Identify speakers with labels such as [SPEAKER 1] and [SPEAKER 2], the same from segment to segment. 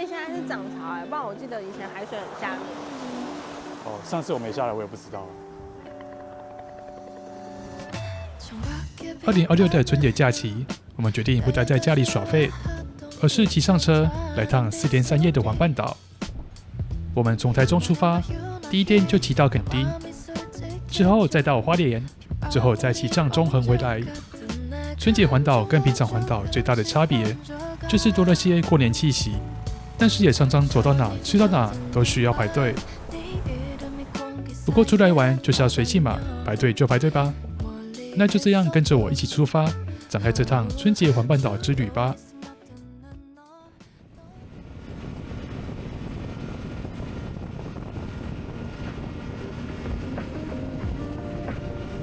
[SPEAKER 1] 現在是漲潮不然我記得以前海水很下面。
[SPEAKER 2] 哦，上次我沒下來，我也不知道。
[SPEAKER 3] 2026的春節假期，我們決定不待在家裡耍廢，而是騎上車來趟4天3夜的環半島。我們從台中出發，第一天就騎到墾丁，之後再到花蓮，之後再騎上中橫回來。春節環島跟平常環島最大的差別，就是多了些過年氣息，但是也常常走到哪吃到哪都需要排隊。不過出來玩就是要隨性嘛，排隊就排隊吧。那就這樣跟着我一起出發，展開這趟春節環半島之旅吧。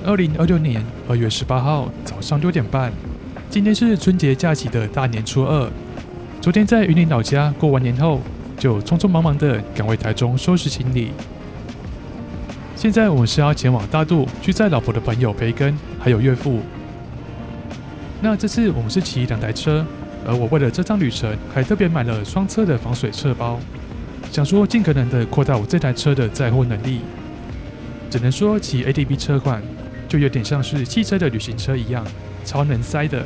[SPEAKER 3] 2026年2月18號早上6點半，今天是春節假期的大年初二。昨天在雲林老家過完年後，就匆匆忙忙的趕回台中收拾行李。現在我們是要前往大肚去載老婆的朋友培根，還有岳父。那這次我們是騎2台車，而我為了這趟旅程，還特別買了雙側的防水側包，想說盡可能的擴大我這台車的載貨能力。只能說騎 ATV 車款就有點像是汽車的旅行車一樣，超能塞的。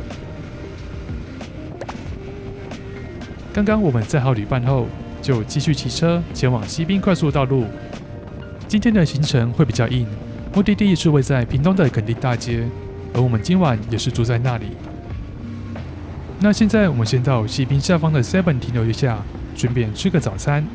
[SPEAKER 3] 剛剛我們載好旅伴後，就繼續騎車前往西濱快速道路。今天的行程會比較硬，目的地是位在屏東的墾丁大街，而我們今晚也是住在那裡。那現在我們先到西濱下方的 Seven 停留一下，順便吃個早餐。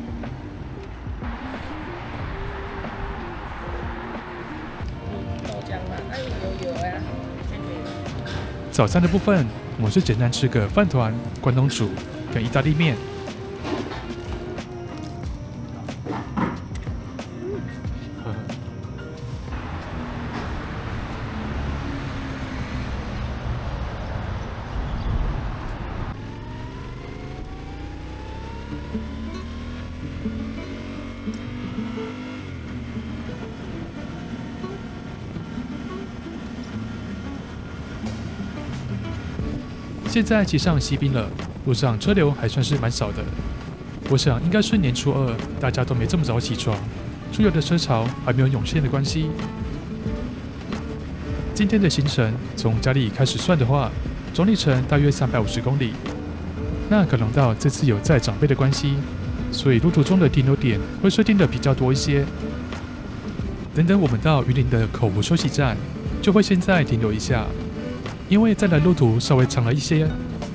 [SPEAKER 3] 早餐的部分，我們是簡單吃個飯糰、關東煮跟意大利麵。現在騎上西濱了，路上車流還算是蠻少的。我想應該是年初二，大家都沒這麼早起床，出遊的車潮還沒有湧現的關係。今天的行程從家裡開始算的話，總里程大約350公里。那可能到這次有載長輩的關係，所以路途中的停留點會設定的比較多一些。等等我們到雲林的口湖休息站，就會先再停留一下。因為再來路途稍微長了一些，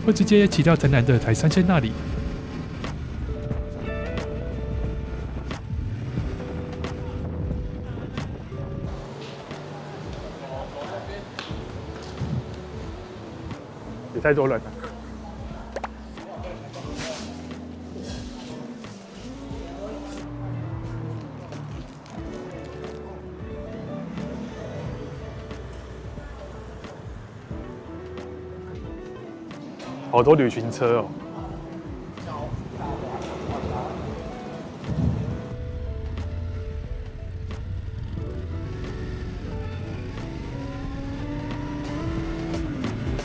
[SPEAKER 3] 會直接騎到台南的台三線那裡。
[SPEAKER 2] 也太多人了。好多旅行車哦。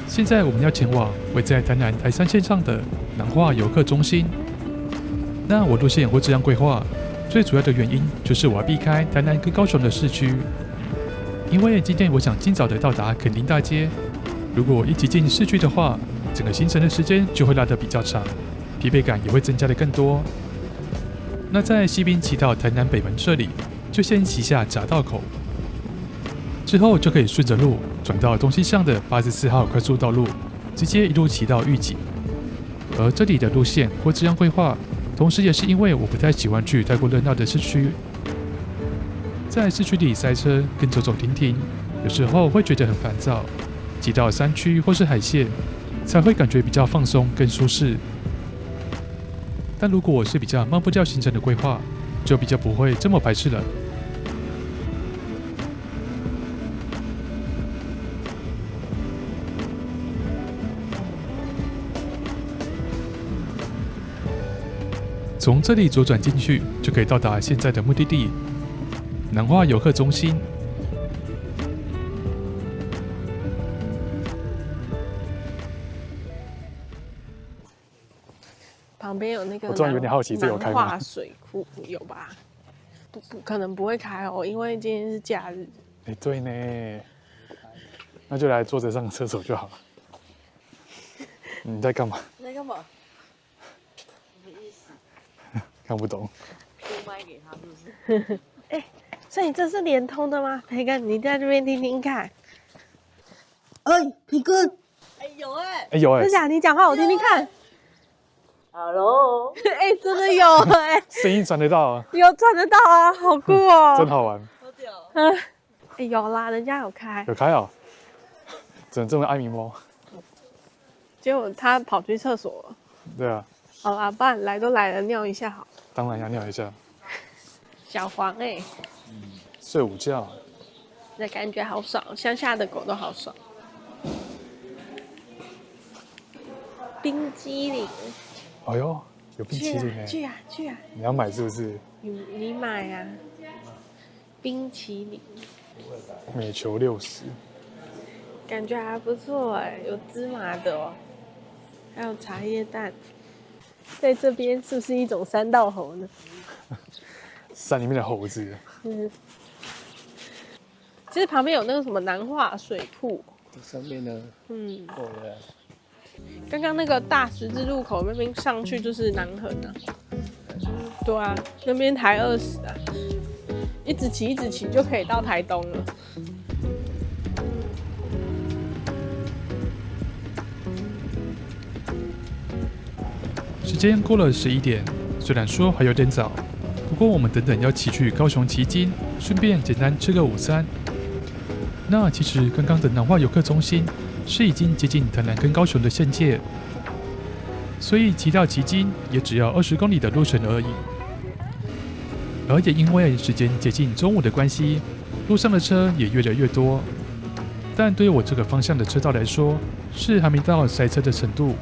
[SPEAKER 3] 現在我們要前往位在台南台三線上的南化遊客中心。那我路線會這樣規劃，最主要的原因就是我要避開台南跟高雄的市區，因為今天我想盡早的到達墾丁大街。如果一擠進市區的話，整個行程的時間就會拉得比較長，疲憊感也會增加的更多。那在西濱騎到台南北門這裡，就先騎下匝道口，之後就可以順着路轉到東西向的84號快速道路，直接一路騎到玉井。而這裡的路線會這樣規劃，同時也是因為我不太喜歡去太過熱鬧的市區，在市區裡塞車跟走走停停，有時候會覺得很煩躁。騎到山區或是海線，才會感覺比較放鬆更舒適。但如果我是比較慢步調行程的規劃，就比較不會這麼排斥了。從這裡左轉進去，就可以到達現在的目的地——南化遊客中心。
[SPEAKER 1] 旁邊有那個。
[SPEAKER 2] 我突然有點好奇，這有開嗎？
[SPEAKER 1] 南化水庫有吧？不，可能不會開哦，因為今天是假日。
[SPEAKER 2] 哎，對呢，那就來坐着上廁所就好了。你在幹嘛？
[SPEAKER 4] 你在幹嘛？什麼意思？
[SPEAKER 2] 看不懂。
[SPEAKER 4] 出麥給他是不是？
[SPEAKER 1] 哎，所以這是連通的嗎？培根，你在這邊聽聽看。
[SPEAKER 4] 哎，培根，哎有哎，
[SPEAKER 2] 哎有哎，
[SPEAKER 1] 真假？你講話我聽聽看。
[SPEAKER 4] Hello，
[SPEAKER 1] 哎，真的有哎，
[SPEAKER 2] 聲音傳得到啊，
[SPEAKER 1] 有傳得到啊，好酷哦，
[SPEAKER 2] 真好玩。
[SPEAKER 4] 好屌。
[SPEAKER 1] 哎，有啦，人家有開，
[SPEAKER 2] 有開哦，怎麼這麼愛咪貓？
[SPEAKER 1] 結果他跑去廁所了。
[SPEAKER 2] 對啊，
[SPEAKER 1] 好啦，不然來都來了，尿一下好。
[SPEAKER 2] 當然要尿一下。
[SPEAKER 1] 小黃哎，
[SPEAKER 2] 睡午覺，
[SPEAKER 1] 那感覺好爽，鄉下的狗都好爽。冰激凌，
[SPEAKER 2] 哎呦，有冰淇淋哎！
[SPEAKER 1] 去啊去啊！
[SPEAKER 2] 你要買是不是？
[SPEAKER 1] 你買啊！冰淇淋，
[SPEAKER 2] 每球60，
[SPEAKER 1] 感覺還不錯哎，有芝麻的哦，還有茶葉蛋。在這邊是不是一種山道猴呢？
[SPEAKER 2] 山裡面的猴子。
[SPEAKER 1] 其實旁邊有那個什麼南化水庫。
[SPEAKER 5] 上面呢？哦對。
[SPEAKER 1] 剛剛那個大十字路口那邊上去就是南橫啊。對啊，那邊台20啊，一直騎就可以到台東了。
[SPEAKER 3] 時間過了11點，雖然說還有點早，不過我們等等要騎去高雄旗津，順便簡單吃個午餐。那其實剛剛的南化遊客中心是已經接近台南跟高雄的縣界，所以騎到旗津也只要20公里的路程而已。而也因為時間接近中午的關係，路上的車也越來越多。但對於我這個方向的車道來說，是還沒到塞車的程度。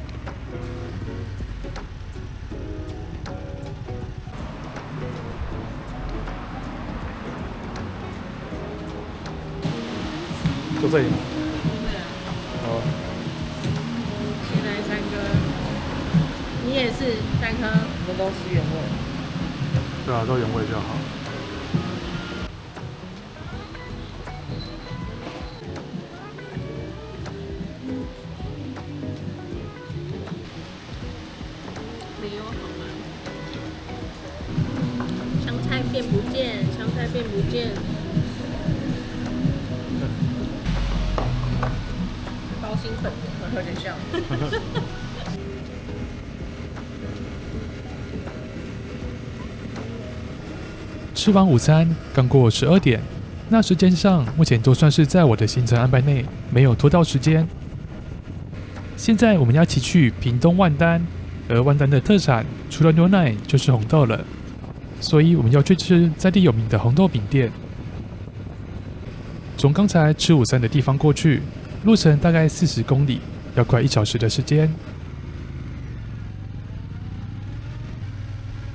[SPEAKER 2] 就這裡嗎？
[SPEAKER 1] 哦。现在3顆，你也是3顆，
[SPEAKER 4] 我们都吃原味。
[SPEAKER 2] 对啊，都原味就好。
[SPEAKER 1] 没有好吗？香菜片不見，香菜片不見。包心粉
[SPEAKER 4] 有點像。
[SPEAKER 3] 吃完午餐，剛過12點，那時間上目前都算是在我的行程安排內，沒有拖到時間。現在我們要騎去屏東萬丹，而萬丹的特產除了牛奶就是紅豆了，所以我們要去吃在地有名的紅豆餅店。從剛才吃午餐的地方過去，路程大概40公里，要快1小時的時間。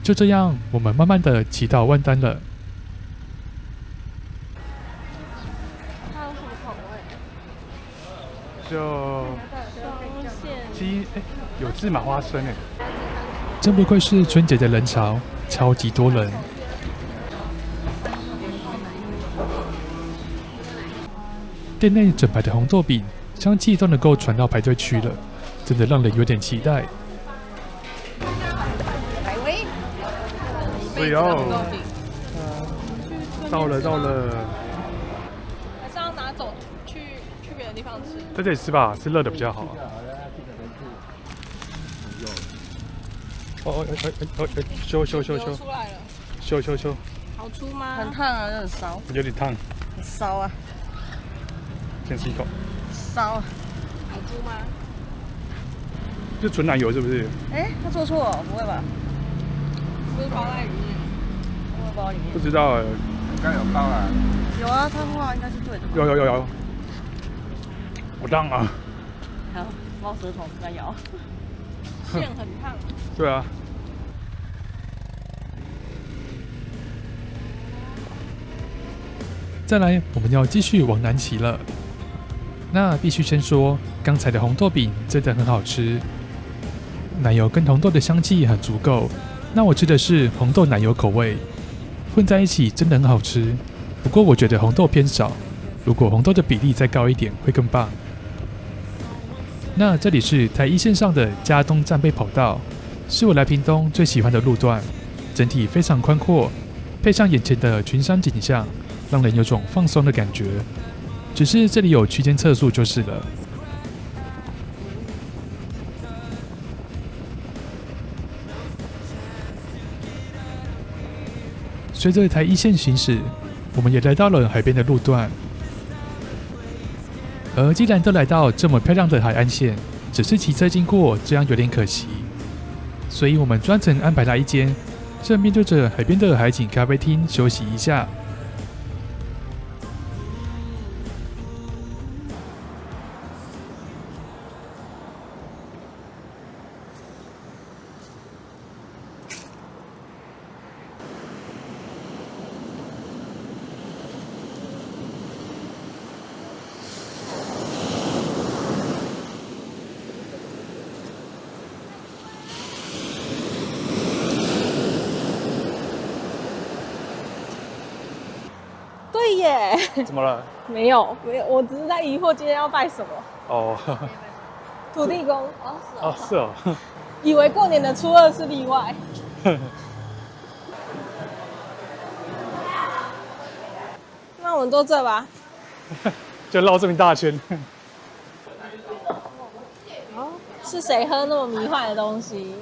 [SPEAKER 3] 就這樣，我們慢慢的騎到萬丹了。
[SPEAKER 1] 它有什麼口味？
[SPEAKER 2] 就雞，有芝麻花生哎。
[SPEAKER 3] 真不愧是春節的人潮，超級多人。店內整排的紅豆餅，香氣都能夠傳到排隊區了，真的讓人有點期待。
[SPEAKER 2] 對哦，到了。
[SPEAKER 1] 還是要拿走去別的地方吃？
[SPEAKER 2] 在這裡吃吧，吃熱的比較好。修
[SPEAKER 1] 出來了。
[SPEAKER 2] 修。
[SPEAKER 1] 好粗嗎？
[SPEAKER 4] 很燙啊，有點燒。
[SPEAKER 2] 有點燙。
[SPEAKER 4] 很燒啊。
[SPEAKER 2] 先吃一口。
[SPEAKER 4] 燒啊。
[SPEAKER 1] 好粗嗎？
[SPEAKER 2] 是純奶油是不是？
[SPEAKER 4] 哎，他做錯了，不會吧？
[SPEAKER 1] 不是包在裡面。
[SPEAKER 4] 不會包裡面。
[SPEAKER 2] 不知道哎。
[SPEAKER 5] 應該有包啦。
[SPEAKER 4] 有啊，他話應該是對的。
[SPEAKER 2] 有。我當啊。
[SPEAKER 4] 好，貓舌頭在咬。
[SPEAKER 1] 線很燙。
[SPEAKER 2] 對啊。
[SPEAKER 3] 再來，我們要繼續往南騎了。那必須先說，剛才的紅豆餅真的很好吃。奶油跟紅豆的香氣很足夠。那我吃的是紅豆奶油口味，混在一起真的很好吃。不過我覺得紅豆偏少，如果紅豆的比例再高一點會更棒。那這裡是台一線上的佳冬戰備跑道，是我來屏東最喜歡的路段，整體非常寬闊，配上眼前的群山景象，讓人有種放鬆的感覺。只是這裡有區間測速就是了。隨着台一線行駛，我們也來到了海邊的路段。而既然都來到這麼漂亮的海岸線，只是騎車經過，這樣有點可惜。所以我們專程安排了一間正面對着海邊的海景咖啡廳休息一下。
[SPEAKER 1] 对耶，
[SPEAKER 2] 怎麼了？
[SPEAKER 1] 没有，我只是在疑惑今天要拜什麼。
[SPEAKER 2] 哦，
[SPEAKER 1] 土地公。
[SPEAKER 2] 哦，是哦。
[SPEAKER 1] 以為過年的初二是例外。那我們坐這吧。
[SPEAKER 2] 就繞這麼一大圈。
[SPEAKER 1] 哦，是誰喝那麼迷幻的東西？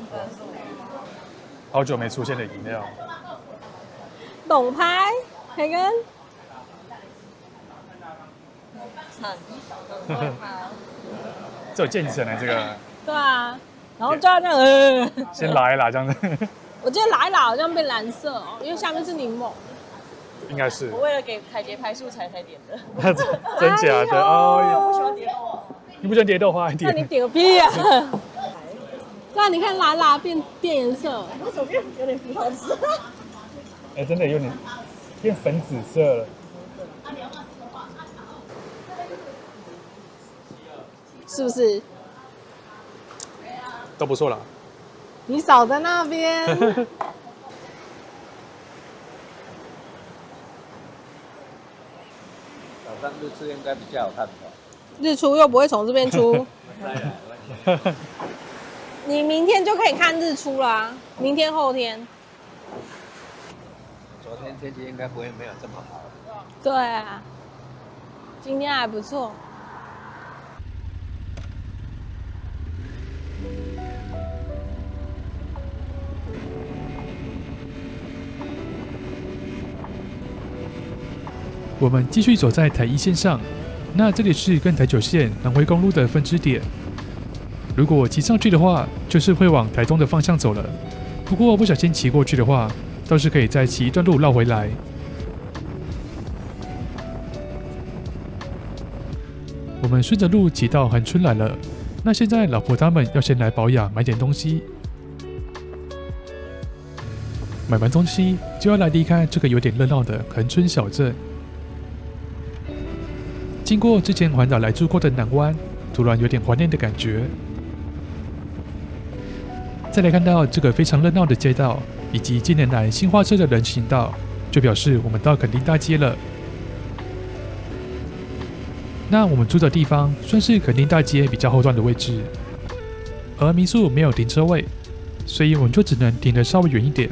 [SPEAKER 2] 好久沒出現的飲料。
[SPEAKER 1] 董拍，培根。
[SPEAKER 2] 這有漸層的這個。
[SPEAKER 1] 對啊，然後就要這樣，
[SPEAKER 2] 先拉一拉這樣子。
[SPEAKER 1] 我記得拉一拉好像變藍色哦，因為下面是檸檬。
[SPEAKER 2] 應該是。
[SPEAKER 4] 我為了給凱傑拍素材才點的。
[SPEAKER 2] 真假的？哦喲。
[SPEAKER 4] 我不喜歡蝶豆。
[SPEAKER 2] 你不喜歡蝶豆花？
[SPEAKER 1] 那你點個屁啊！對啊，你看拉拉變顏色。
[SPEAKER 4] 為什麼變有點葡萄汁？
[SPEAKER 2] 哎，真的有點變粉紫色了。
[SPEAKER 1] 是不是？
[SPEAKER 2] 都不錯啦。
[SPEAKER 1] 你少在那邊。
[SPEAKER 5] 早上日出應該比較好看吧？
[SPEAKER 1] 日出又不會從這邊出。你明天就可以看日出啦，明天後天。
[SPEAKER 5] 昨天天氣應該不會沒有這麼好。
[SPEAKER 1] 對啊，今天還不錯。
[SPEAKER 3] 我們繼續走在台一線上，那這裡是跟台九線南迴公路的分支點。如果我騎上去的話，就是會往台東的方向走了。不過不小心騎過去的話，倒是可以再騎一段路繞回來。我們順着路騎到恆春來了。那現在老婆他們要先來寶雅買點東西，買完東西就要來離開這個有點熱鬧的恆春小鎮。經過之前環島來住過的南灣，突然有點懷念的感覺。再來看到這個非常熱鬧的街道，以及近年來新劃設的人行道，就表示我們到墾丁大街了。那我們住的地方算是墾丁大街比較後段的位置，而民宿沒有停車位，所以我們就只能停得稍微遠一點。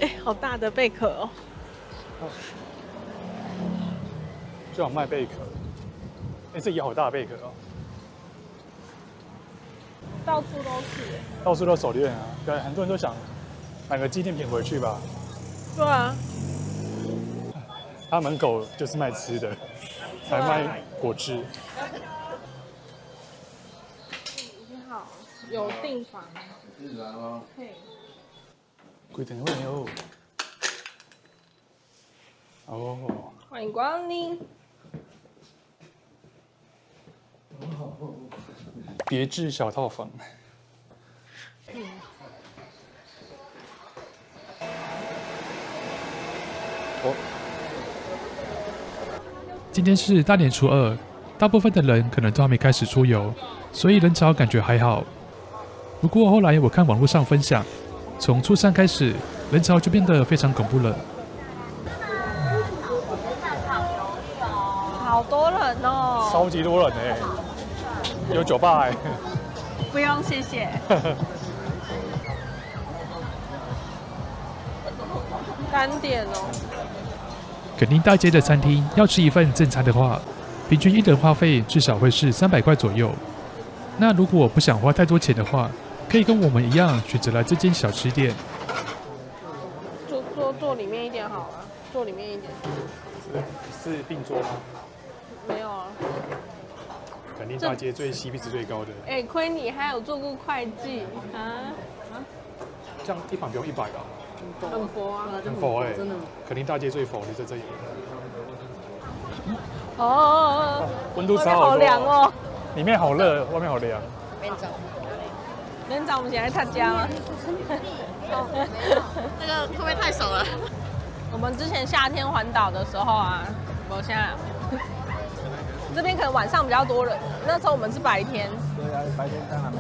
[SPEAKER 1] 哎，好大的貝殼哦！
[SPEAKER 2] 就有賣貝殼，哎，這也好大的貝殼哦，
[SPEAKER 1] 到處都是，
[SPEAKER 2] 到處都手鏈啊，对，很多人都想買個紀念品回去吧。
[SPEAKER 1] 對啊，
[SPEAKER 2] 他門口就是賣吃的，還賣果汁。
[SPEAKER 1] 你好，有訂房。
[SPEAKER 5] 是啊。
[SPEAKER 1] 嘿。
[SPEAKER 2] 幾點會有？哦。
[SPEAKER 1] 歡迎光臨。
[SPEAKER 2] 別緻小套房。
[SPEAKER 3] 今天是大年初二，大部分的人可能都還沒開始出遊，所以人潮感覺還好。不過後來我看網絡上分享，從初三開始，人潮就變得非常恐怖了。
[SPEAKER 1] 好多人哦，
[SPEAKER 2] 超級多人哎，有酒吧哎。
[SPEAKER 1] 不用謝謝。单點哦。
[SPEAKER 3] 墾丁大街的餐廳要吃一份正餐的話，平均一人花費至少會是300塊左右。那如果不想花太多錢的話，可以跟我們一樣選擇來這間小吃店。
[SPEAKER 1] 坐裡面一點好了，坐裡面一點。
[SPEAKER 2] 是併桌嗎？
[SPEAKER 1] 沒有啊。
[SPEAKER 2] 墾丁大街最 CP 值最高的。
[SPEAKER 1] 哎，虧你還有做過會計啊！
[SPEAKER 2] 這樣一盤不用100啊？
[SPEAKER 1] 很佛啊，
[SPEAKER 2] 很佛哎，墾丁大街最佛的在這裡。
[SPEAKER 1] 哦，
[SPEAKER 2] 溫度超
[SPEAKER 1] 好涼哦，
[SPEAKER 2] 裡面好熱，外面好涼。
[SPEAKER 1] 連長，我們現在參加嗎？
[SPEAKER 4] 那個会不會太熟了？
[SPEAKER 1] 我們之前夏天環島的時候啊，我現在這邊可能晚上比較多人，那時候我們是白天。
[SPEAKER 5] 对啊，白天当然没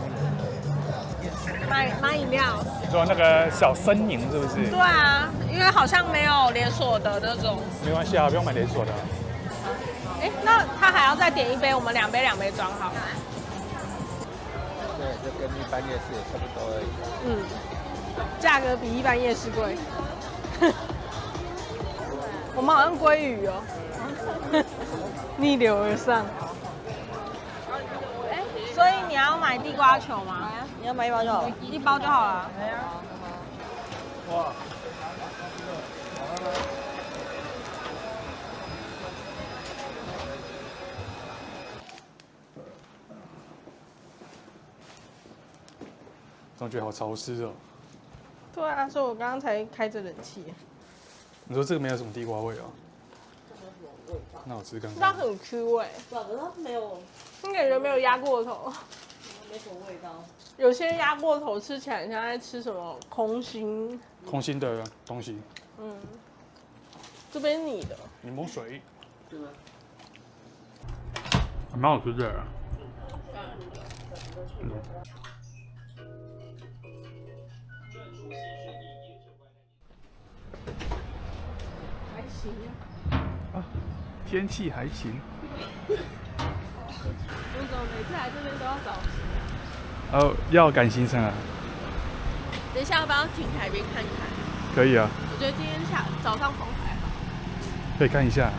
[SPEAKER 1] 買飲料。
[SPEAKER 2] 你說那個小森寧是不是？
[SPEAKER 1] 對啊，因為好像沒有連鎖的那種。
[SPEAKER 2] 沒關係啊，不用買連鎖的。
[SPEAKER 1] 哎，那他還要再點一杯，我們2杯裝好。
[SPEAKER 5] 对，就跟一般夜市也差不多而已。
[SPEAKER 1] 嗯，價格比一般夜市貴。我們好像鮭魚哦，逆流而上。哎，所以你要買地瓜球嗎？
[SPEAKER 4] 你要買1包就好了。
[SPEAKER 1] 1包就好了。
[SPEAKER 2] 哇！总觉得好潮湿哦。
[SPEAKER 1] 对啊，所以我刚刚才開着冷氣。
[SPEAKER 2] 你說這個沒有什麼地瓜味啊？那我吃看看。
[SPEAKER 1] 它很 Q 哎，
[SPEAKER 4] 可是它沒有，
[SPEAKER 1] 你感覺沒有壓過頭？
[SPEAKER 4] 沒什麼味道。
[SPEAKER 1] 有些壓過頭吃起來很像在吃什麼空心
[SPEAKER 2] 的東西。
[SPEAKER 1] 嗯，這邊你的
[SPEAKER 2] 檸檬水，
[SPEAKER 4] 是嗎？
[SPEAKER 2] 還蠻好吃的。
[SPEAKER 1] 還行
[SPEAKER 2] 啊，天氣還行。
[SPEAKER 1] 我怎麼每次來這邊都要早起？
[SPEAKER 2] 哦，要趕行程啊？
[SPEAKER 1] 等一下要不要停海邊看看？
[SPEAKER 2] 可以啊。
[SPEAKER 1] 我覺得今天早上風還好。
[SPEAKER 2] 可以看一下。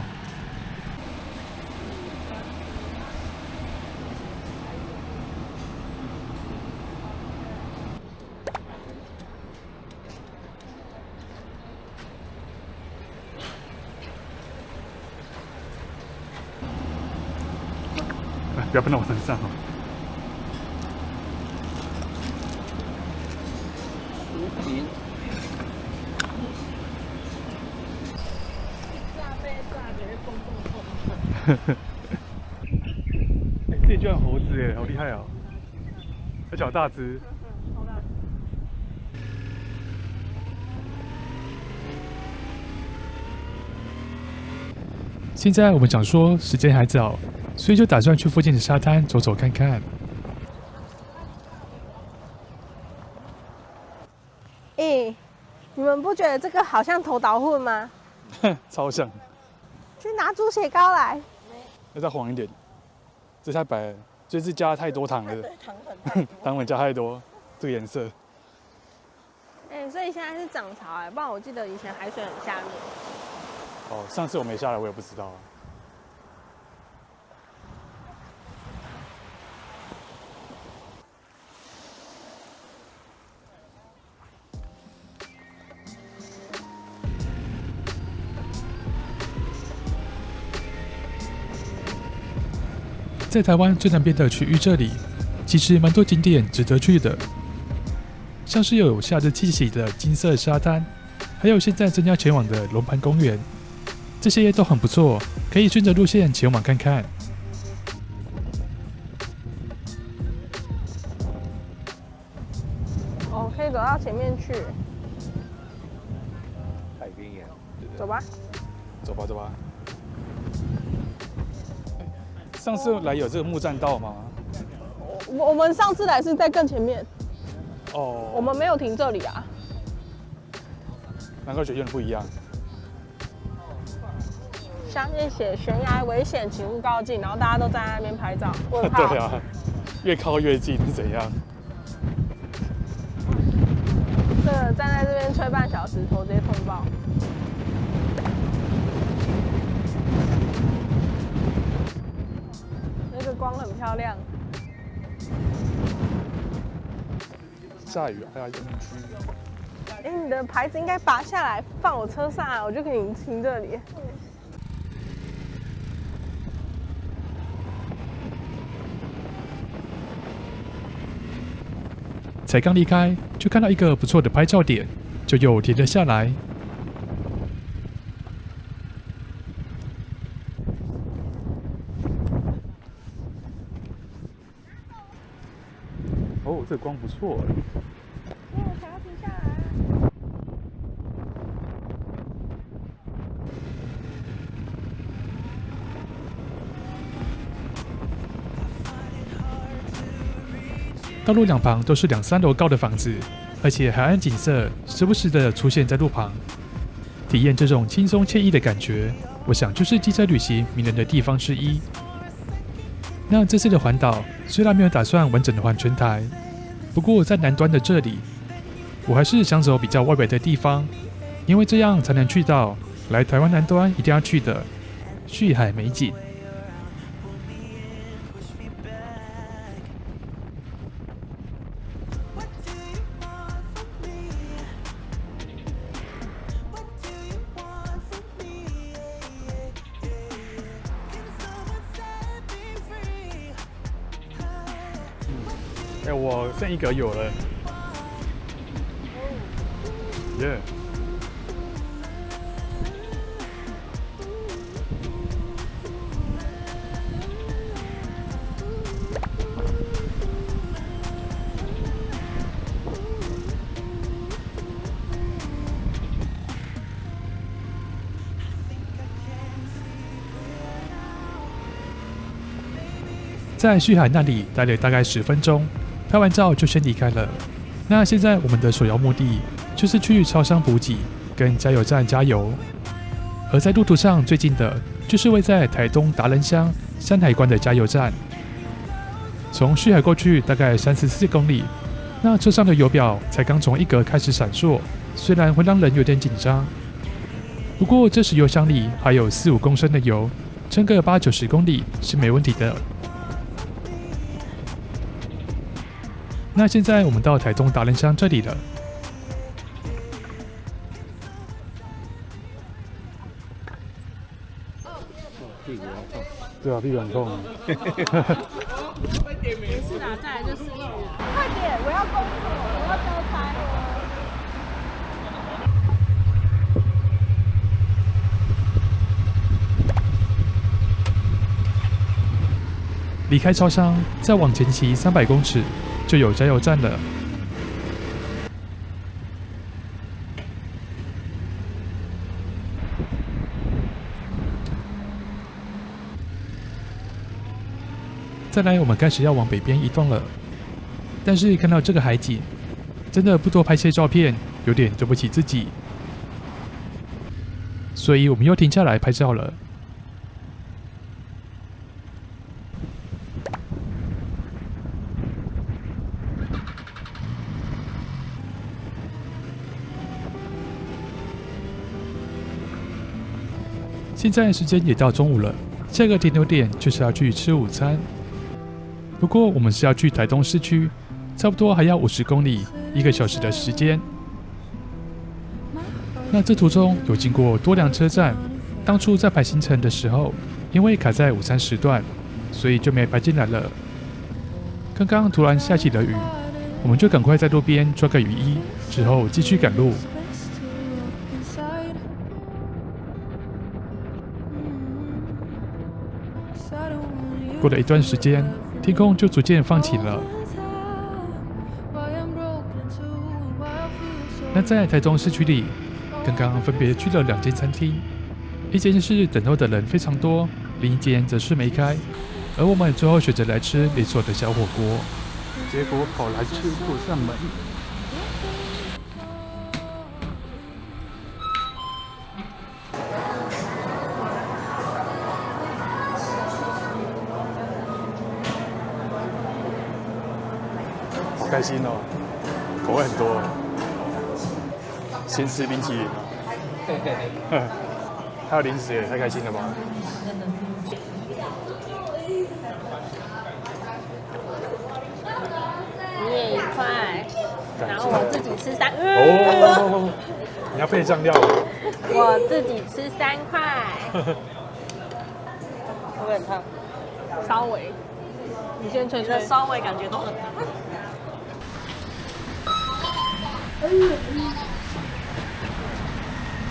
[SPEAKER 2] 不要喷到我身上哦。
[SPEAKER 5] 薯皮。
[SPEAKER 2] 哎，这里居然有猴子哎，好厲害哦！而且好大只。
[SPEAKER 3] 現在我們想說時間還早，所以就打算去附近的沙灘走走看看。
[SPEAKER 1] 欸，你們不覺得這個好像頭島混嗎？
[SPEAKER 2] 超像。
[SPEAKER 1] 去拿豬血糕來。
[SPEAKER 2] 要再黃一點，這太白了，這是加太多糖了。
[SPEAKER 4] 糖粉。
[SPEAKER 2] 糖粉加太多，這個顏色。
[SPEAKER 1] 欸，所以現在是漲潮哎，不然我記得以前海水很下面。
[SPEAKER 2] 哦，上次我沒下來，我也不知道啊。
[SPEAKER 3] 在台灣最南邊的區域，這裡其實蠻多景點值得去的，像是有夏日氣息的金色沙灘，還有現在正要前往的龍盤公園，這些都很不錯，可以順着路線前往看看。
[SPEAKER 1] 哦，可以走到前面去。
[SPEAKER 5] 海邊呀，
[SPEAKER 1] 走吧。
[SPEAKER 2] 走吧，走吧。上次來有這個木栈道嗎？
[SPEAKER 1] 我們上次來是在更前面，
[SPEAKER 2] 哦，
[SPEAKER 1] 我们没有停這裡啊。
[SPEAKER 2] 難怪覺得有點不一樣。
[SPEAKER 1] 下面寫懸崖危險，請勿靠近，然後大家都站在那邊拍照。問號。
[SPEAKER 2] 對啊，越靠越近是怎樣？
[SPEAKER 1] 這個站在這邊吹半小時，頭直接痛爆。那個光很漂亮。
[SPEAKER 2] 下雨還要進去。
[SPEAKER 1] 哎，你的牌子應該拔下來放我車上啊，我就可以停這裡。
[SPEAKER 3] 才剛離開，就看到一個不錯的拍照點，就又停了下來。
[SPEAKER 2] 哦，這個光不錯哎。
[SPEAKER 1] 我想要停下來。
[SPEAKER 3] 道路兩旁都是2、3樓高的房子，而且海岸景色時不時的出現在路旁，體驗這種輕鬆愜意的感覺，我想就是機車旅行迷人的地方之一。那這次的環島雖然沒有打算完整的環全台，不過在南端的這裡，我還是想走比較外圍的地方，因為這樣才能去到來台灣南端一定要去的旭海美景。
[SPEAKER 2] 哎，我剩1格有了。耶！
[SPEAKER 3] 在旭海那裡待了大概10分鐘，拍完照就先離開了。那現在我們的首要目的就是去超商補給跟加油站加油，而在路途上最近的就是位在台東達人鄉山海關的加油站。從旭海過去大概34公里，那車上的油表才剛從1格開始閃爍，雖然會讓人有點緊張，不過這時油箱裡還有4-5公升的油，撐個80-90公里是沒問題的。那現在我們到台東達人鄉這裡了。
[SPEAKER 5] 屁股很痛。
[SPEAKER 2] 對啊，屁股很痛。
[SPEAKER 1] 沒事啦，再來就市區了。快點，我要工作，我要交差。
[SPEAKER 3] 離開超商，再往前騎300公尺，就有加油站了。再來，我們開始要往北邊移動了。但是看到這個海景，真的不多拍些照片，有點對不起自己。所以我們又停下來拍照了。現在時間也到中午了，下個停留點就是要去吃午餐。不過我們是要去台東市區，差不多還要50公里，1個小時的時間。那這途中有經過多良車站，當初在排行程的時候，因為卡在午餐時段，所以就沒排進來了。剛剛突然下起了雨，我們就趕快在路邊抓個雨衣，之後繼續趕路。過了一段時間，天空就逐漸放晴了。那在台東市區裡，剛剛分別去了2間餐廳，一間是等候的人非常多，另一間則是沒開。而我們最後選擇來吃連鎖的小火鍋，
[SPEAKER 2] 結果跑來吃不上門。好開心哦，口味很多。先吃冰淇淋，還有零食耶，太開心了吧！
[SPEAKER 1] 你也1塊，然後我自己吃3。
[SPEAKER 2] 哦，你要配醬料。
[SPEAKER 1] 我自己吃3塊。
[SPEAKER 4] 会不会很燙？
[SPEAKER 1] 稍微，你先吹吹。
[SPEAKER 4] 稍微感觉都很烫。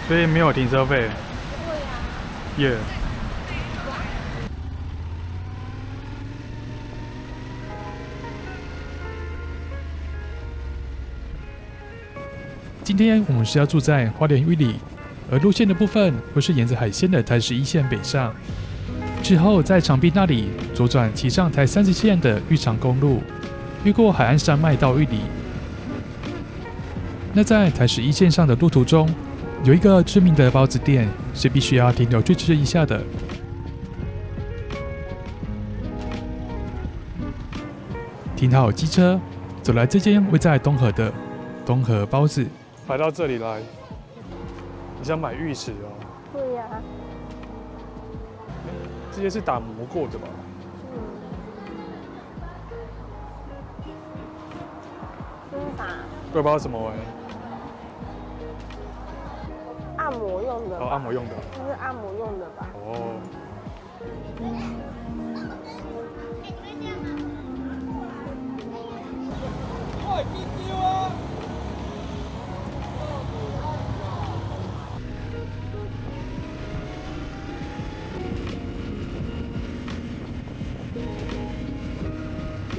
[SPEAKER 2] 所以没有停车費。
[SPEAKER 1] 对呀。
[SPEAKER 2] 耶。
[SPEAKER 3] 今天我們是要住在花蓮玉里，而路線的部分會是沿着海線的台11線北上，之後在長濱那裡左轉騎上台30線的玉長公路，越過海岸山脈到玉里。那在台11線上的路途中，有一個知名的包子店是必須要停留去吃一下的。停好機車，走來這間位在東河的東河包子。
[SPEAKER 2] 排到這裡來，你想買玉石哦？
[SPEAKER 1] 對呀。
[SPEAKER 2] 這些是打磨過的吧？
[SPEAKER 1] 這是啥？
[SPEAKER 2] 我也不知道什麼玩意。
[SPEAKER 1] 按摩用的。
[SPEAKER 2] 哦，按摩用的。
[SPEAKER 1] 这是按摩用的吧？
[SPEAKER 2] 哦。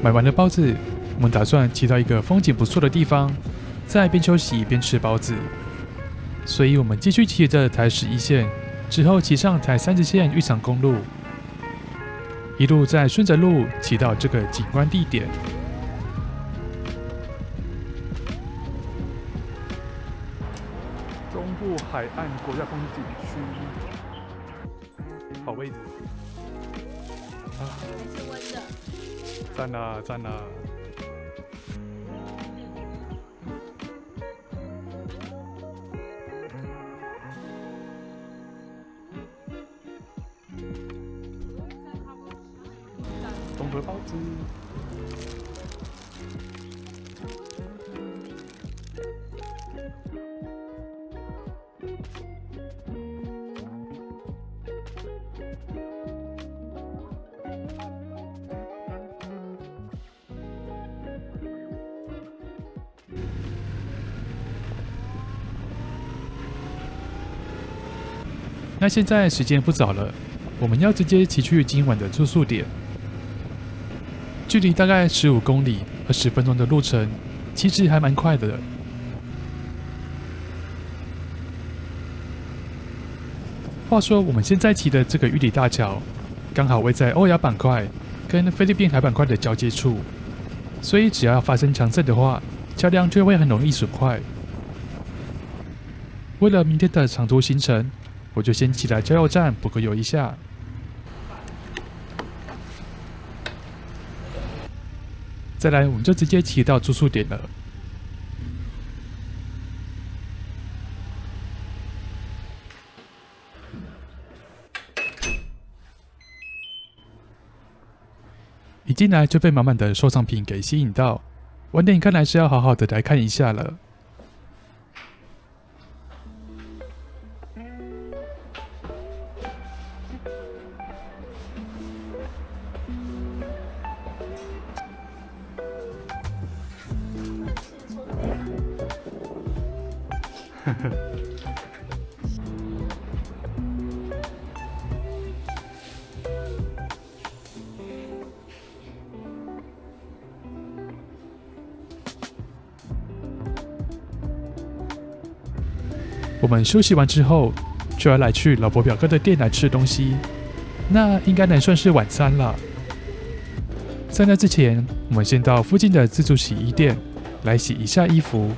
[SPEAKER 3] 買完了包子，我們打算騎到一個風景不錯的地方，在邊休息邊吃包子。所以我們繼續騎着台11線，之後騎上台30線玉長公路，一路再順着路騎到這個景觀地點。
[SPEAKER 2] 中部海岸國家風景區，好位置。
[SPEAKER 1] 還是溫的。
[SPEAKER 2] 讚啦讚啦！東河包子。
[SPEAKER 3] 那現在時間不早了，我們要直接騎去今晚的住宿點。距離大概15公里，20分鐘的路程，其實還蠻快的。話說，我們現在騎的這個玉里大橋，剛好位在歐亞板塊跟菲律賓海板塊的交界處，所以只要發生強震的話，橋樑就會很容易損壞。為了明天的長途行程，我就先騎來加油站補個油一下。再來，我們就直接騎到住宿點了。一進來就被滿滿的收藏品給吸引到，晚點看來是要好好的來看一下了。我們休息完之後，就要來去老婆表哥的店來吃東西，那應該能算是晚餐了。在那之前，我們先到附近的自助洗衣店來洗一下衣服。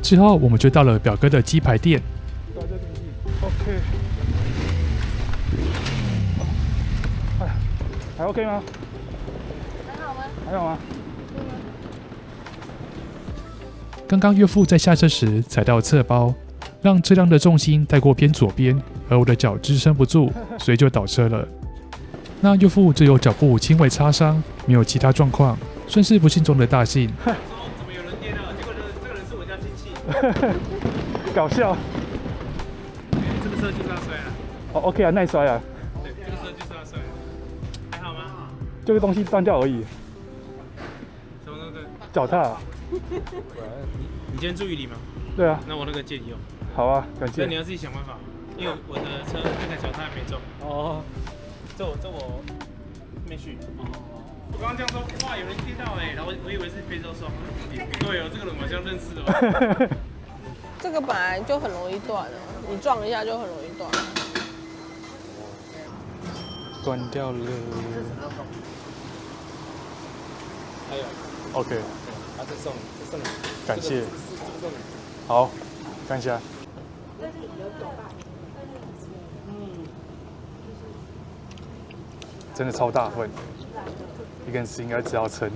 [SPEAKER 3] 之後，我們就到了表哥的雞排店。
[SPEAKER 2] OK。還 OK 嗎？
[SPEAKER 1] 還好嗎？
[SPEAKER 2] 還好嗎？
[SPEAKER 3] 剛剛岳父在下車時踩到側包，讓車輛的重心太過偏左邊，而我的腳支撐不住，所以就倒車了。那岳父只有腳部輕微擦傷，沒有其他狀況，算是不幸中的大幸。
[SPEAKER 5] 怎麼有人跌到？結果這個人是我家親戚。
[SPEAKER 2] 搞笑。
[SPEAKER 5] 這個車就是要摔了。
[SPEAKER 2] 哦 ，OK 啊，耐摔啊。
[SPEAKER 5] 對，這個車就是要摔。還好嗎？
[SPEAKER 2] 这個東西斷掉而已。
[SPEAKER 5] 什麼東西？
[SPEAKER 2] 腳踏。
[SPEAKER 5] 你今天住玉里嗎？
[SPEAKER 2] 對啊。
[SPEAKER 5] 那我那個借你用。
[SPEAKER 2] 好啊，感謝。
[SPEAKER 5] 那你要自己想辦法，因為我的車那個腳踏沒中。哦。這我沒去。我剛剛這樣說，哇，有人跌到哎，然後我以為是非洲雙。對哦，這個人好像認識哦。
[SPEAKER 1] 這個本來就很容易斷了，你撞一下就很容易斷。
[SPEAKER 2] 斷掉了。
[SPEAKER 5] 還有。
[SPEAKER 2] OK。
[SPEAKER 5] 啊，這送你。
[SPEAKER 2] 感謝。好，看一下。真的超大份，一个人吃应该只要撐。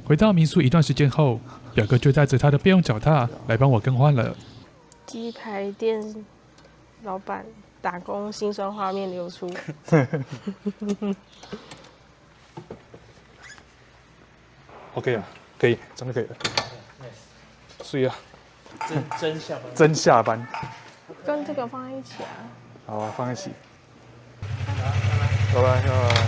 [SPEAKER 3] 回到民宿一段時間後，表哥就帶着他的備用腳踏來幫我更換了。
[SPEAKER 1] 雞排店老闆打工辛酸畫面流出。
[SPEAKER 2] OK 啊，可以，真的可以了。睡啊。
[SPEAKER 5] 真下班。
[SPEAKER 2] 真下班。
[SPEAKER 1] 跟這個放在一起啊。
[SPEAKER 2] 好啊，放一起。拜拜，拜拜。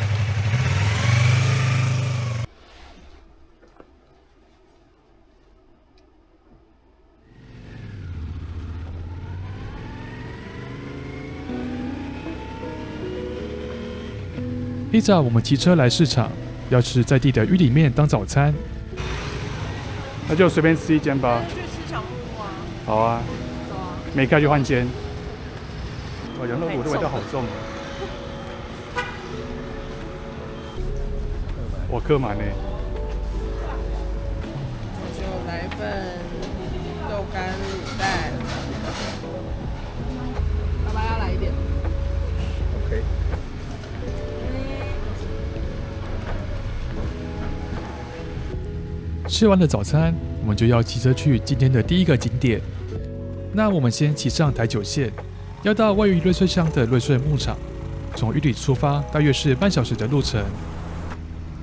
[SPEAKER 3] 一早我們騎車來市場，要吃在地的玉里麵當早餐。
[SPEAKER 2] 那就隨便吃一間吧。
[SPEAKER 1] 去吃小木屋啊。
[SPEAKER 2] 好啊。
[SPEAKER 1] 走啊。
[SPEAKER 2] 沒開就換間。哇，羊肉爐的味道好重啊。我客滿呢。
[SPEAKER 1] 就來份豆乾滷蛋。爸爸要來一點。
[SPEAKER 2] OK。
[SPEAKER 3] 吃完了早餐，我們就要騎車去今天的第一個景點。那我們先騎上台九線，要到位於瑞穗鄉的瑞穗牧場。從玉里出發，大約是半小時的路程。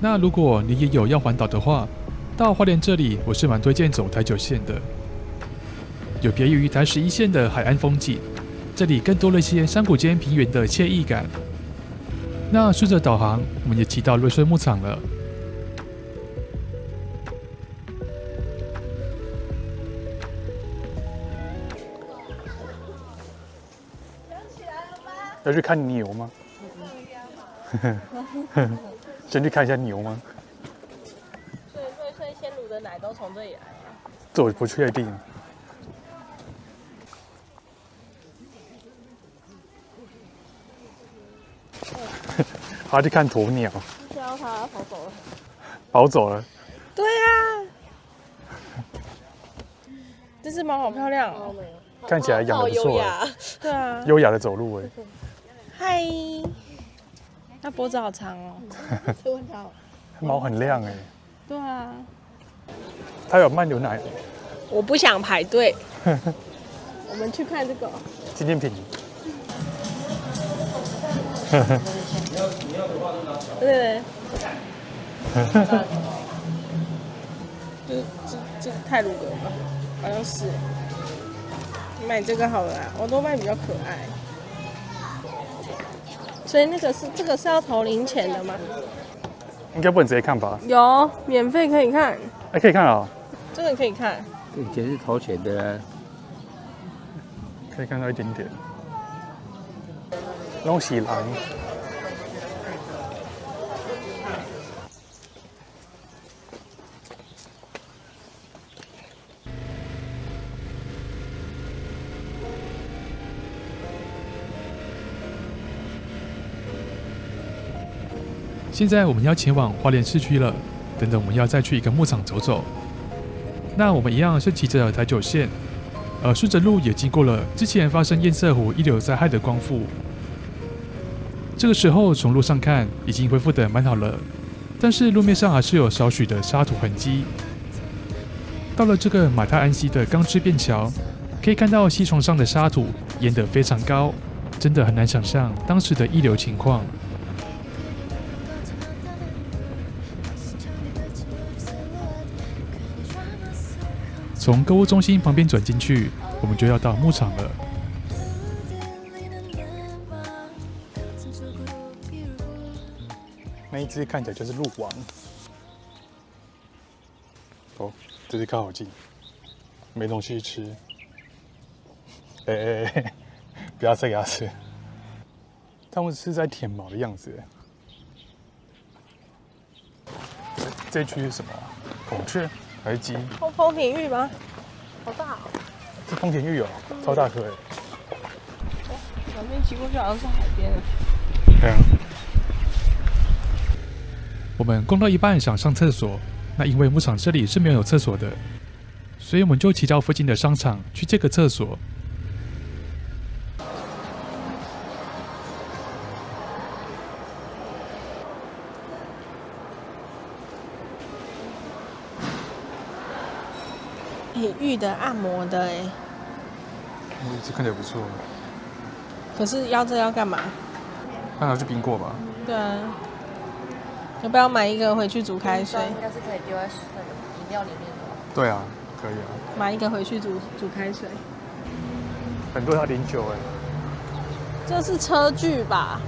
[SPEAKER 3] 那如果你也有要環島的話，到花蓮這裡，我是蠻推薦走台九線的。有別於台11線的海岸風景，這裡更多了一些山谷間平原的愜意感。那順着導航，我們也騎到瑞穗牧場了。
[SPEAKER 2] 要去看牛嗎？先去看一下牛嗎？
[SPEAKER 1] 所以瑞穗鮮乳的奶都從這裡來嗎？
[SPEAKER 2] 這我不確定。他去看鴕鳥。
[SPEAKER 1] 看到它跑走了。
[SPEAKER 2] 跑走了。
[SPEAKER 1] 對呀。這隻貓好漂亮哦。
[SPEAKER 2] 看起來養得不錯。
[SPEAKER 1] 對啊。
[SPEAKER 2] 優雅的走路哎。
[SPEAKER 1] 嗨。它脖子好長哦。
[SPEAKER 2] 毛很亮哎。
[SPEAKER 1] 對啊。
[SPEAKER 2] 它有賣牛奶。
[SPEAKER 1] 我不想排隊。我們去看這個
[SPEAKER 2] 紀念品。
[SPEAKER 1] 對。這太魯閣吧，好像是。買這個好了啦，我都賣比較可愛。所以那個是這個是要投零錢的嗎？
[SPEAKER 2] 應該不能直接看吧？
[SPEAKER 1] 有，免費可以看。
[SPEAKER 2] 哎，可以看啊。
[SPEAKER 1] 這個可以看。
[SPEAKER 5] 以前是投錢的啊。
[SPEAKER 2] 可以看到一點點。東西來。
[SPEAKER 3] 現在我們要前往花蓮市區了，等等我們要再去一個牧場走走。那我們一樣是騎着台九線，順着路也經過了之前發生堰塞湖遺留災害的光復。這個時候從路上看已經恢復得蠻好了，但是路面上還是有少許的沙土痕跡。到了這個馬太安溪的鋼支便橋，可以看到溪床上的沙土淹得非常高，真的很難想象當時的溢流情況。從購物中心旁邊轉進去，我們就要到牧場了。
[SPEAKER 2] 那一只看起來就是鹿王。哦，这只靠好近，没东西吃。不要再给它吃。他们是在舔毛的样子。这一区是什么？孔雀还是雞？
[SPEAKER 1] 丰田玉嗎？好大哦！
[SPEAKER 2] 這豐田玉哦，超大顆哎。
[SPEAKER 1] 兩邊騎過去好像是海邊的。
[SPEAKER 2] 對啊。
[SPEAKER 3] 我們逛到一半想上廁所，那因為牧場這裡是沒有廁所的，所以我們就騎到附近的商場去借個廁所。
[SPEAKER 1] 玉的、按摩的哎，
[SPEAKER 2] 这看起来不錯。
[SPEAKER 1] 可是要這要幹嘛？
[SPEAKER 2] 拿去冰過吧。
[SPEAKER 1] 對啊，要不要買一個回去煮開水？
[SPEAKER 4] 應該是可以丟在那個飲料裡面的。
[SPEAKER 2] 對啊，可以啊。
[SPEAKER 1] 買一個回去煮開水。
[SPEAKER 2] 很多要09哎。
[SPEAKER 1] 這是車具吧？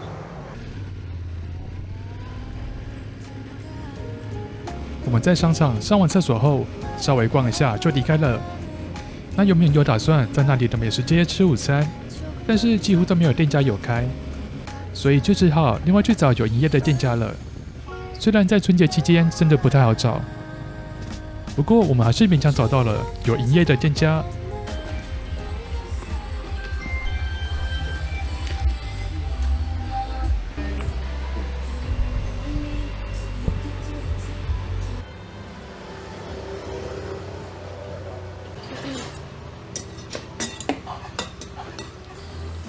[SPEAKER 3] 我們在商場上完廁所後，稍微逛一下就離開了。那原本有打算在那裡的美食街吃午餐，但是幾乎都沒有店家有開，所以就只好另外去找有營業的店家了。雖然在春節期間真的不太好找，不過我們還是勉強找到了有營業的店家。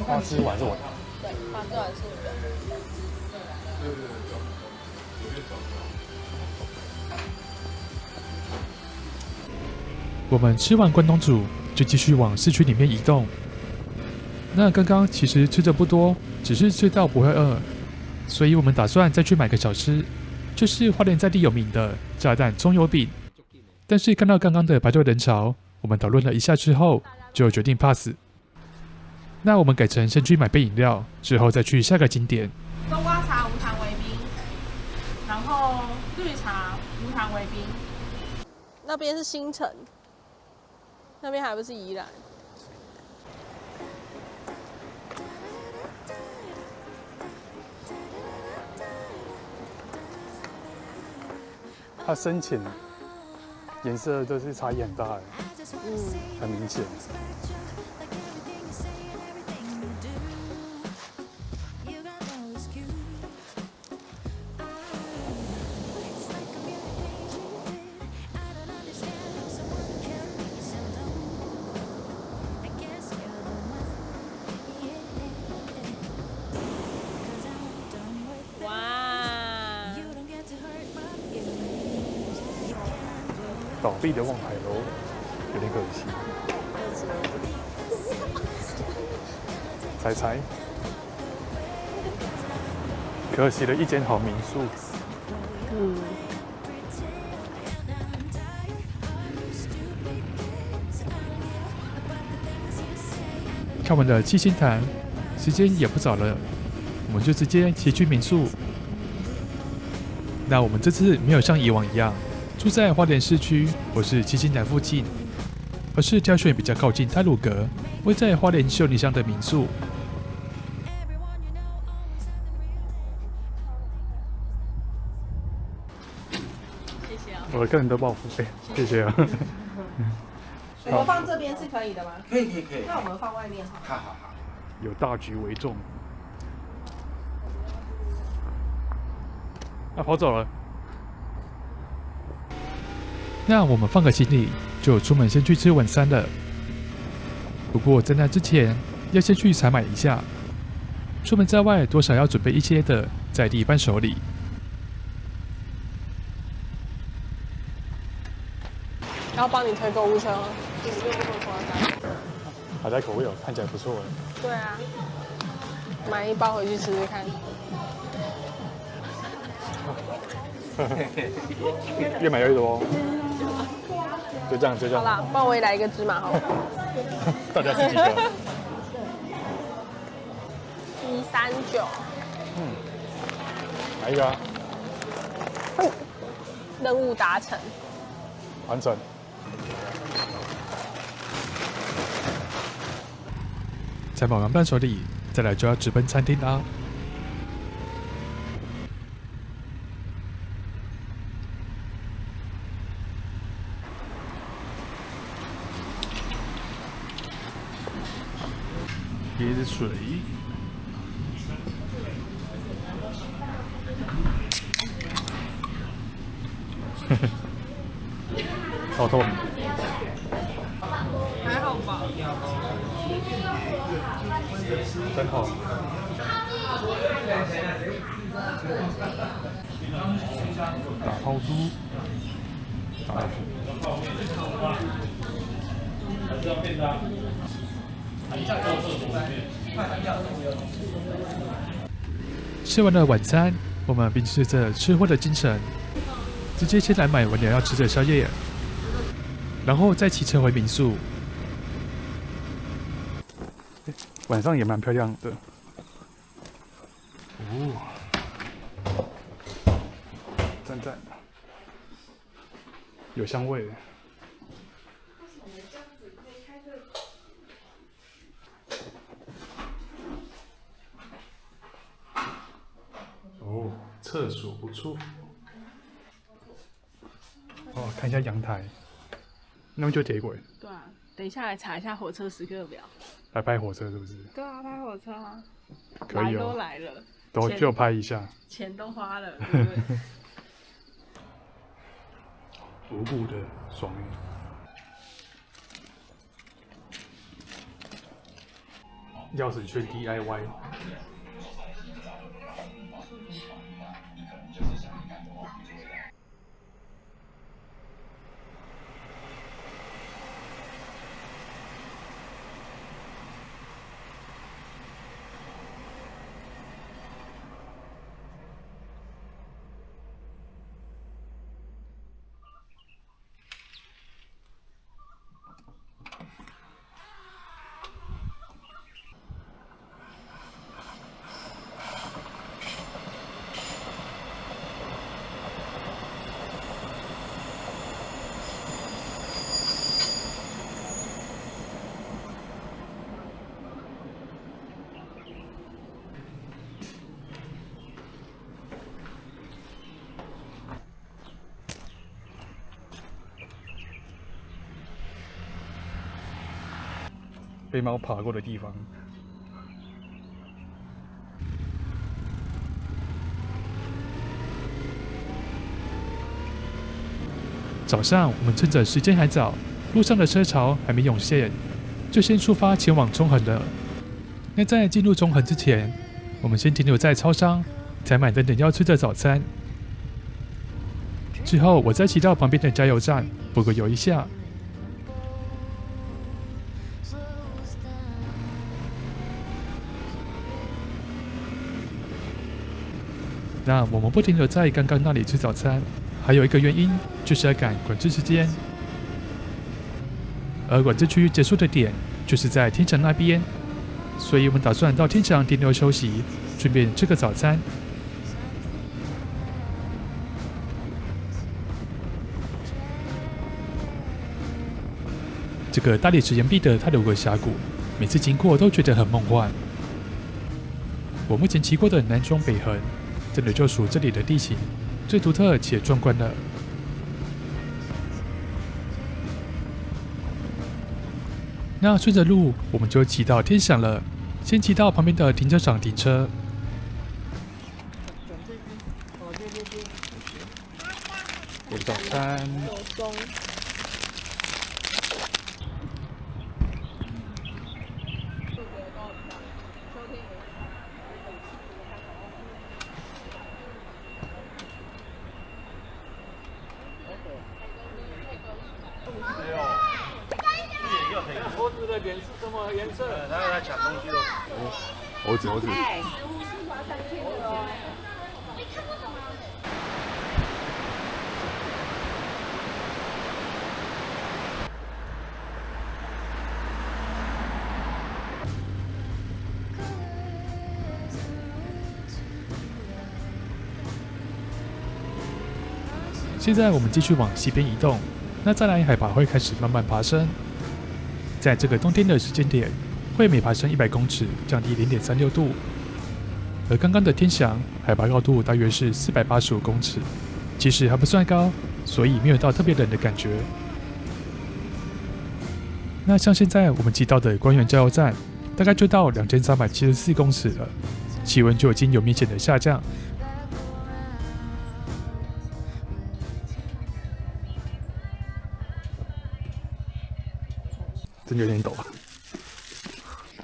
[SPEAKER 2] 花枝丸是我的。
[SPEAKER 1] 对，花枝丸是我的。
[SPEAKER 3] 我們吃完關東煮，就繼續往市區裡面移動。那剛剛其實吃的不多，只是吃到不會餓，所以我們打算再去買個小吃，就是花蓮在地有名的炸彈蔥油餅。但是看到剛剛的排隊人潮，我們討論了一下之後，就決定 pass。那我們改成先去買杯飲料，之後再去下個景點。
[SPEAKER 1] 冬瓜茶無糖微冰，然後綠茶無糖微冰。那邊是新城，那邊還不是宜蘭。
[SPEAKER 2] 它深淺顏色都是差異很大的，很明顯。倒閉的望海樓有點可惜，猜，可惜了一間好民宿。
[SPEAKER 3] 看完了七星潭，時間也不早了，我們就直接騎去民宿。那我們這次沒有像以往一樣住在花蓮市區或是七星潭附近，而是挑選比較靠近太魯閣、位在花蓮秀林鄉的民宿。
[SPEAKER 1] 謝謝啊！
[SPEAKER 2] 我個人都報付費，謝謝啊。
[SPEAKER 1] 我們放這邊是可以的嗎？
[SPEAKER 5] 可以。
[SPEAKER 1] 那我們放外面好。
[SPEAKER 5] 好。
[SPEAKER 2] 有大局為重。啊，跑走了。
[SPEAKER 3] 那我們放個行李，就出門先去吃晚餐了。不過在那之前，要先去採買一下。出門在外，多少要準備一些的在地伴手禮。
[SPEAKER 1] 要幫你推購物車嗎？不用這麼誇張。
[SPEAKER 2] 海帶口味哦，看起來不錯哎。
[SPEAKER 1] 對啊，買一包回去吃吃看。
[SPEAKER 2] 越買越多。就這樣，就這樣。
[SPEAKER 1] 好啦，幫我也來一個芝麻好了。
[SPEAKER 2] 大家吃幾個
[SPEAKER 1] ？139。
[SPEAKER 2] 哪一個啊？
[SPEAKER 1] 任務達成。
[SPEAKER 2] 完成。
[SPEAKER 3] 採買完伴手禮，再來就要直奔餐廳啦。
[SPEAKER 2] 椰子水。超透明。
[SPEAKER 1] 还好吧。
[SPEAKER 2] 真好。打抛猪。打
[SPEAKER 3] 吃完了晚餐，我們秉持着吃貨的精神，直接先來買完了要吃的宵夜，然後再騎車回民宿。
[SPEAKER 2] 晚上也蠻漂亮的。哦，讚讚，有香味。哦，廁所不錯。哦，看一下陽台，那邊就鐵軌。
[SPEAKER 1] 對啊，等一下來查一下火車時刻表。
[SPEAKER 2] 來拍火車是不是？
[SPEAKER 1] 對啊，拍火車啊。
[SPEAKER 2] 可以哦。
[SPEAKER 1] 來都來了，
[SPEAKER 2] 都就拍一下。
[SPEAKER 1] 錢都花了，對不對？
[SPEAKER 2] 無故的爽。鑰匙圈 DIY。被貓爬過的地方。
[SPEAKER 3] 早上，我們趁着時間還早，路上的車潮還沒湧現，就先出發前往中橫了。那在進入中橫之前，我們先停留在超商，採買等等要吃的早餐。之後，我再騎到旁邊的加油站補個油一下。那我們不停留在剛剛那裡吃早餐，還有一個原因就是要趕管制時間，而管制區結束的點就是在天祥那邊，所以我們打算到天祥停留休息，順便吃個早餐。這個大理石岩壁的太魯閣峽谷，每次經過都覺得很夢幻。我目前騎過的南中北橫，真的就屬這裡的地形最獨特且壯觀了。那順着路，我們就騎到天祥了。先騎到旁邊的停車場停車。
[SPEAKER 4] 轉這邊，哦，對對對。
[SPEAKER 2] 餐。
[SPEAKER 1] 有松。
[SPEAKER 5] 猴子的脸是什么颜色？他在抢东西哦。
[SPEAKER 2] 猴子。
[SPEAKER 6] 哎，食物是华山县的哦。你看不懂啊？
[SPEAKER 3] 现在我們繼續往西邊移動，那再來海拔會開始慢慢爬升。在這個冬天的時間點，會每爬升100公尺，降低0.36度。而剛剛的天祥海拔高度大約是485公尺，其實還不算高，所以沒有到特別冷的感覺。那像現在我們騎到的官員加油站，大概就到2374公尺了，氣溫就已經有明顯的下降。
[SPEAKER 2] 真有點陡啊！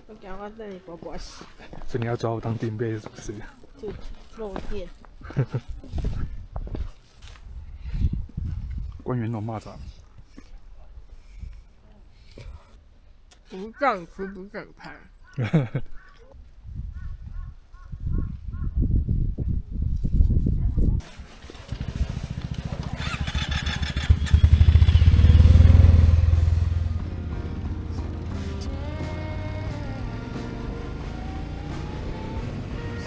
[SPEAKER 1] 我驚我等你刮刮死。
[SPEAKER 2] 所以你要抓我當墊背是不是？
[SPEAKER 1] 就漏電。
[SPEAKER 2] 官員弄螞蚱。
[SPEAKER 1] 不敢吃，不敢拍。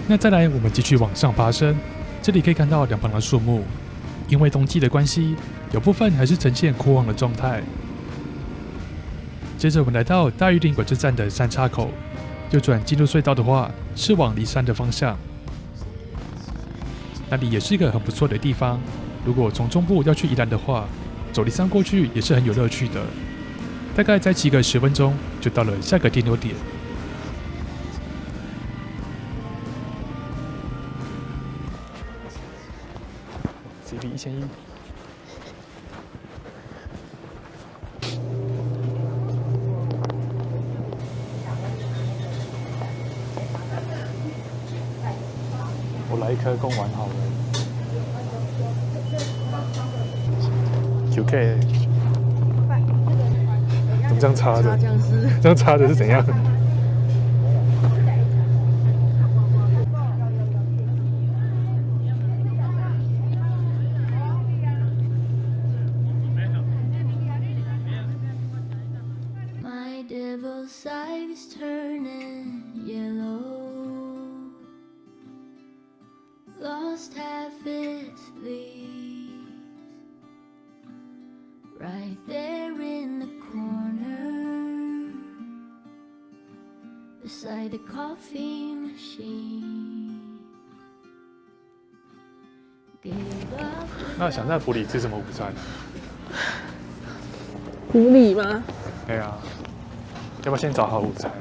[SPEAKER 3] 那再來，我們繼續往上爬升。這裡可以看到兩旁的樹木，因為冬季的關係，有部分還是呈現枯黃的狀態。接着我們來到大玉林管制站的三岔口，右轉進入隧道的話，是往梨山的方向。那裡也是一個很不錯的地方。如果從中部要去宜蘭的話，走梨山過去也是很有樂趣的。大概再騎個10分鐘，就到了下個停留點。
[SPEAKER 2] CB1100。我來一顆貢丸好了。QK。怎麼這樣插着？這樣插着是怎樣？Lost
[SPEAKER 7] half its leaves, right there in the corner, beside the coffee machine.
[SPEAKER 2] 那想在埔里吃什麼午餐？
[SPEAKER 1] 埔里嗎？
[SPEAKER 2] 對啊，要不要先找好午餐？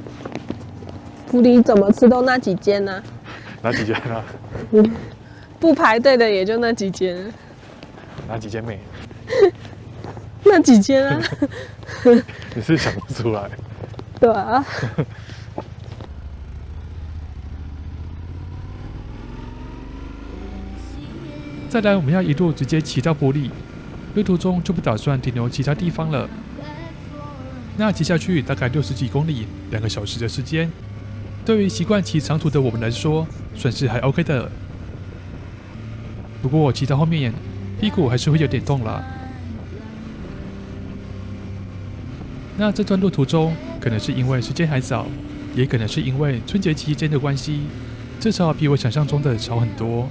[SPEAKER 1] 埔里怎麼吃都那幾間呢？
[SPEAKER 2] 哪幾間啊？
[SPEAKER 1] 不排隊的也就那幾間。
[SPEAKER 2] 哪幾間妹？
[SPEAKER 1] 那幾間啊？
[SPEAKER 2] 你是想不出來？
[SPEAKER 1] 對啊。
[SPEAKER 3] 再來，我們要一路直接騎到埔里，路途中就不打算停留其他地方了。那騎下去大概60幾公里，2個小時的時間，對於習慣騎長途的我們來說，算是還 OK 的。不過我騎到後面，屁股還是會有點痛啦。那這段路途中，可能是因為時間還早，也可能是因為春節期間的關係，至少比我想象中的少很多，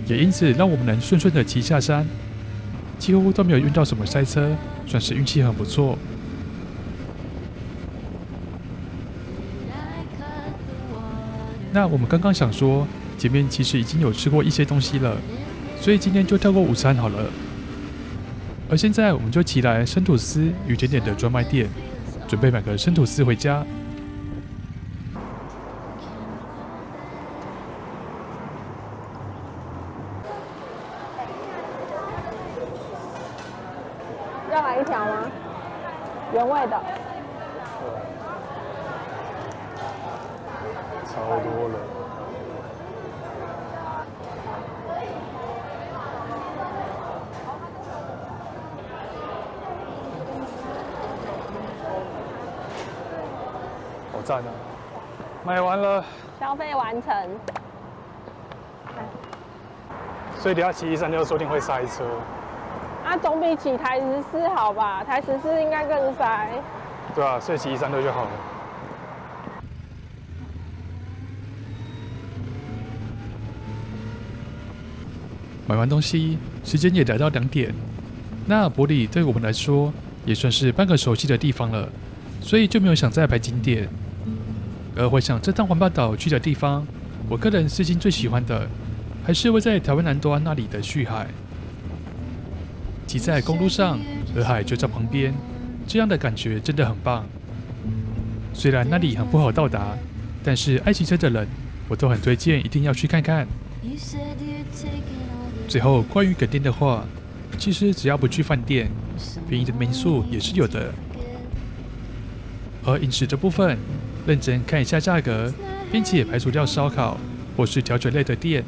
[SPEAKER 3] 也因此讓我們能順順的騎下山，幾乎都沒有遇到什麼塞車，算是運氣很不錯。那我們剛剛想說，前面其實已經有吃過一些東西了，所以今天就跳過午餐好了。而現在我們就騎來生吐司與甜點的專賣店，準備買個生吐司回家。
[SPEAKER 1] 要來一條嗎？原味的。
[SPEAKER 2] 超多人。好赞啊！买完了，
[SPEAKER 1] 消費完成。
[SPEAKER 2] 所以等下騎136說不定會塞車。
[SPEAKER 1] 啊，總比騎台14好吧？台14應該更塞。
[SPEAKER 2] 對啊，所以騎136就好了。
[SPEAKER 3] 買完東西，時間也來到2點。那伯里對我們來說也算是半個熟悉的地方了，所以就沒有想再排景點。而回想這趟環島島去的地方，我個人至今最喜歡的，還是位在台灣南端那裡的旭海。騎在公路上，而海就在旁邊，這樣的感覺真的很棒。雖然那裡很不好到達，但是愛騎車的人，我都很推薦一定要去看看。最後，關於墾丁的話，其實只要不去飯店，便宜的民宿也是有的。而飲食的部分，認真看一下價格，並且排除掉燒烤或是調酒類的店，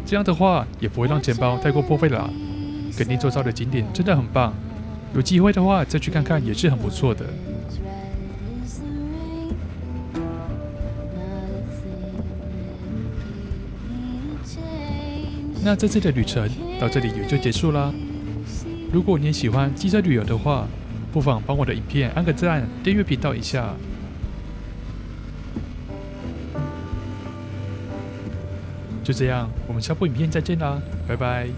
[SPEAKER 3] 這樣的話也不會讓錢包太過破費啦。墾丁周遭的景點真的很棒，有機會的話再去看看也是很不錯的。那這次的旅程到這裡也就結束啦。如果你也喜歡機車旅遊的話，不妨幫我的影片按個讚，訂閱頻道一下。就這樣，我們下部影片再見啦，拜拜。